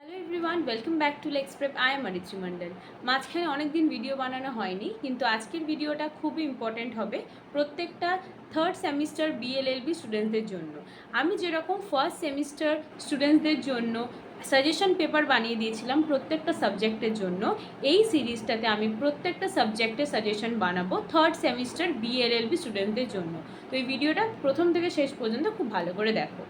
Hello everyone, welcome back to Lex Prep. I am Aritri Mondal. মাঝখানে অনেকদিন video বানানো হয়নি, কিন্তু আজকের ভিডিওটা খুবই ইম্পর্ট্যান্ট হবে প্রত্যেকটা থার্ড সেমিস্টার বিএলএলবি স্টুডেন্টসদের জন্য। আমি যেরকম ফার্স্ট সেমিস্টার স্টুডেন্টসদের জন্য সাজেশন পেপার বানিয়ে দিয়েছিলাম প্রত্যেকটা সাবজেক্টের জন্য, এই সিরিজটাতে আমি প্রত্যেকটা সাবজেক্টের সাজেশন বানাবো থার্ড সেমিস্টার বিএলএলবি স্টুডেন্টদের জন্য। তো এই ভিডিওটা প্রথম থেকে শেষ পর্যন্ত খুব ভালো করে দেখো।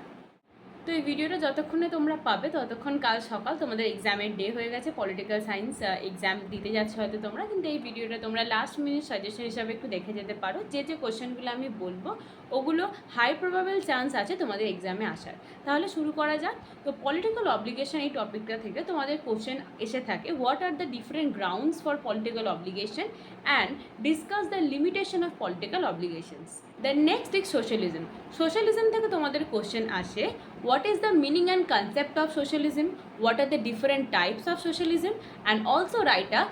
তো এই ভিডিওটা যতক্ষণে তোমরা পাবে ততক্ষণ কাল সকাল তোমাদের এক্সামের ডে হয়ে গেছে। পলিটিক্যাল সায়েন্স এক্সাম দিতে যাচ্ছে হয়তো তোমরা, কিন্তু এই ভিডিওটা তোমরা লাস্ট মিনিট সাজেশন হিসাবে একটু দেখে যেতে পারো। যে কোশ্চেনগুলো আমি বলবো ওগুলো হাই প্রবাবল চান্স আছে তোমাদের এক্সামে আসার। তাহলে শুরু করা যাক। তো পলিটিক্যাল অব্লিগেশন এই টপিকটা থেকে তোমাদের কোশ্চেন এসে থাকে, what are the different grounds for political obligation and discuss the limitation of political obligations. The next is socialism. Socialism থেকে তোমাদের কোশ্চেন আসে, what is the meaning and concept of socialism, what are the different types of socialism, and also write a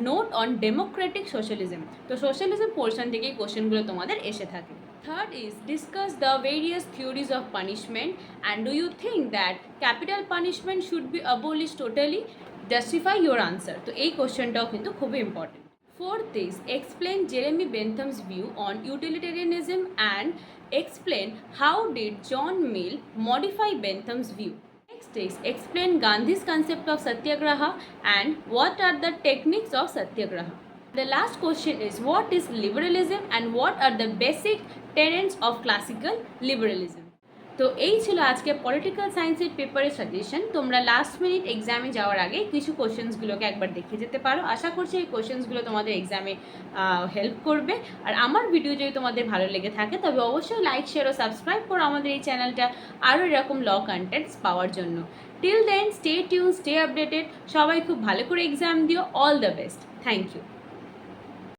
note on democratic socialism. তো socialism portion থেকেই কোশ্চেনগুলো তোমাদের এসে থাকে। Third is discuss the various theories of punishment and do you think that capital punishment should be abolish totally, justify your answer. তো এই কোশ্চেনটাও কিন্তু খুবই important. Fourth is explain Jeremy Bentham's view on utilitarianism and explain how did John Mill modify Bentham's view. Next is explain Gandhi's concept of satyagraha and what are the techniques of satyagraha. The last question is what is liberalism and what are the basic tenets of classical liberalism. তো এই ছিল আজকে political সায়েন্সের পেপারের suggestion. তোমরা last minute এক্সামে যাওয়ার আগে কিছু কোশ্চেন্সগুলোকে একবার দেখে যেতে পারো। আশা করছি এই কোশ্চেন্সগুলো তোমাদের এক্সামে হেল্প করবে। আর আমার ভিডিও যদি তোমাদের ভালো লেগে থাকে তবে অবশ্যই লাইক, শেয়ার ও সাবস্ক্রাইব করো আমাদের এই চ্যানেলটা আরও এরকম ল কন্টেন্টস পাওয়ার জন্য। Till then stay tuned, stay updated. সবাই খুব ভালো করে এক্সাম দিও। All the best. Thank you.